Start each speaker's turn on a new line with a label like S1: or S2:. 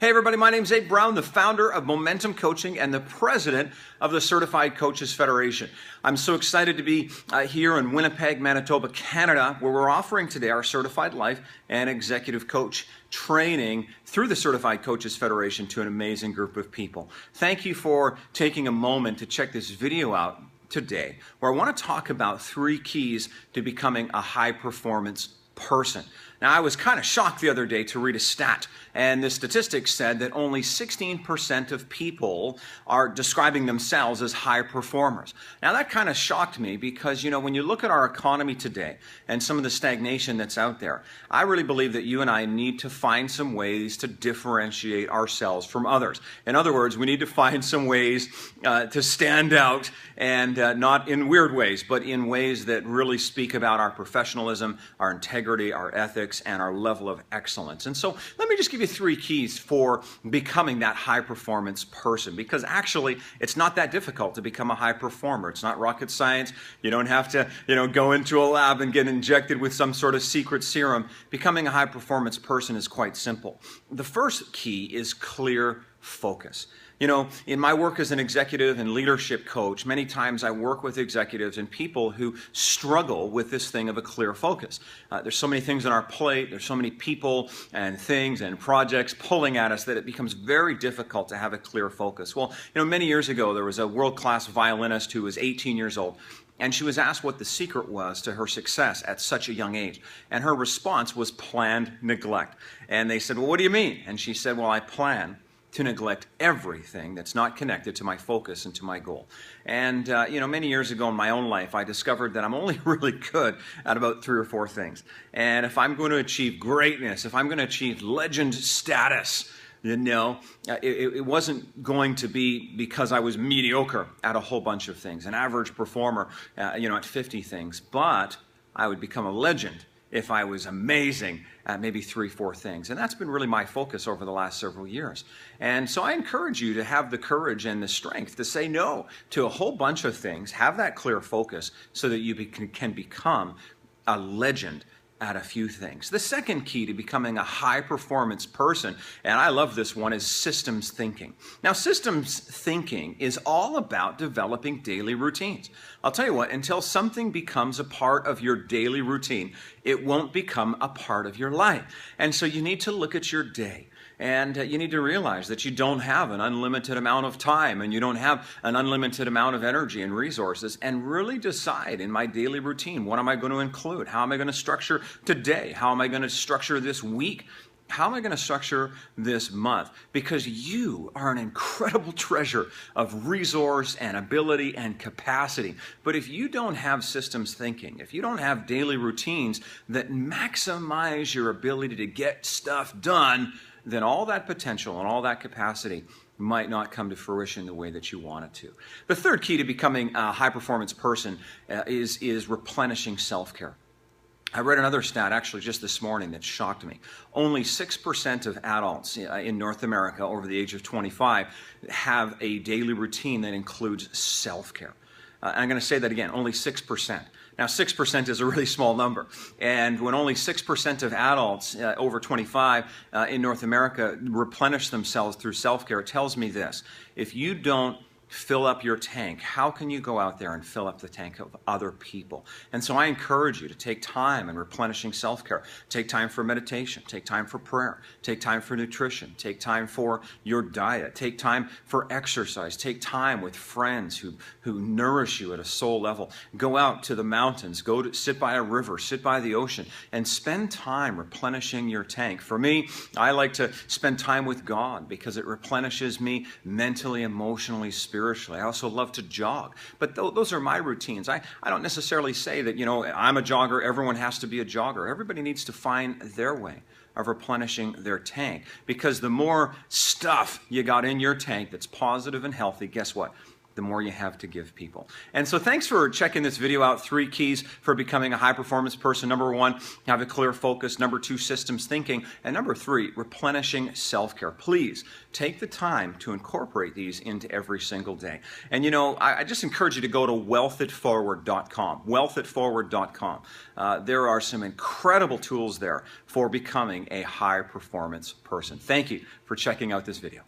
S1: Hey everybody, my name is Abe Brown, the founder of Momentum Coaching and the president of the Certified Coaches Federation. I'm so excited to be here in Winnipeg, Manitoba, Canada, where we're offering today our Certified Life and Executive Coach training through the Certified Coaches Federation to an amazing group of people. Thank you for taking a moment to check this video out today, where I want to talk about 3 keys to becoming a high-performance person. Now, I was kind of shocked the other day to read a stat, and the statistics said that only 16% of people are describing themselves as high performers. Now, that kind of shocked me because, you know, when you look at our economy today and some of the stagnation that's out there, I really believe that you and I need to find some ways to differentiate ourselves from others. In other words, we need to find some ways to stand out, and not in weird ways, but in ways that really speak about our professionalism, our integrity, our ethics, and our level of excellence. And so let me just give you 3 keys for becoming that high performance person, because actually it's not that difficult to become a high performer. It's not rocket science. You don't have to, go into a lab and get injected with some sort of secret serum. Becoming a high performance person is quite simple. The first key is clear focus. You know, in my work as an executive and leadership coach, many times I work with executives and people who struggle with this thing of a clear focus. There's so many things on our plate, there's so many people and things and projects pulling at us that it becomes very difficult to have a clear focus. Well, many years ago there was a world-class violinist who was 18 years old. And she was asked what the secret was to her success at such a young age. And her response was planned neglect. And they said, well, what do you mean? And she said, well, I plan to neglect everything that's not connected to my focus and to my goal. And, many years ago in my own life, I discovered that I'm only really good at about 3 or 4 things. And if I'm going to achieve greatness, if I'm going to achieve legend status, it wasn't going to be because I was mediocre at a whole bunch of things, an average performer, at 50 things, but I would become a legend if I was amazing at maybe 3, 4 things. And that's been really my focus over the last several years. And so I encourage you to have the courage and the strength to say no to a whole bunch of things, have that clear focus so that you can become a legend at a few things. The second key to becoming a high-performance person, and I love this one, is systems thinking. Now, systems thinking is all about developing daily routines. I'll tell you what, until something becomes a part of your daily routine, it won't become a part of your life. And so you need to look at your day. And you need to realize that you don't have an unlimited amount of time, and you don't have an unlimited amount of energy and resources, and really decide in my daily routine, what am I going to include? How am I going to structure today? How am I going to structure this week? How am I going to structure this month? Because you are an incredible treasure of resource and ability and capacity. But if you don't have systems thinking, if you don't have daily routines that maximize your ability to get stuff done, then all that potential and all that capacity might not come to fruition the way that you want it to. The third key to becoming a high-performance person is replenishing self-care. I read another stat actually just this morning that shocked me. Only 6% of adults in North America over the age of 25 have a daily routine that includes self-care. I'm going to say that again, only 6%. Now, 6% is a really small number. And when only 6% of adults over 25 in North America replenish themselves through self-care, it tells me this: if you don't fill up your tank, how can you go out there and fill up the tank of other people? And so I encourage you to take time in replenishing self-care. Take time for meditation. Take time for prayer. Take time for nutrition. Take time for your diet. Take time for exercise. Take time with friends who nourish you at a soul level. Go out to the mountains. Go to sit by a river. Sit by the ocean. And spend time replenishing your tank. For me, I like to spend time with God because it replenishes me mentally, emotionally, spiritually. I also love to jog. But those are my routines. I don't necessarily say that, I'm a jogger, everyone has to be a jogger. Everybody needs to find their way of replenishing their tank. Because the more stuff you got in your tank that's positive and healthy, guess what? the more you have to give people. And so thanks for checking this video out. 3 keys for becoming a high-performance person. Number 1, have a clear focus. Number 2, systems thinking. And number 3, replenishing self-care. Please take the time to incorporate these into every single day. And you know, I just encourage you to go to wealthitforward.com. Wealthitforward.com. There are some incredible tools there for becoming a high-performance person. Thank you for checking out this video.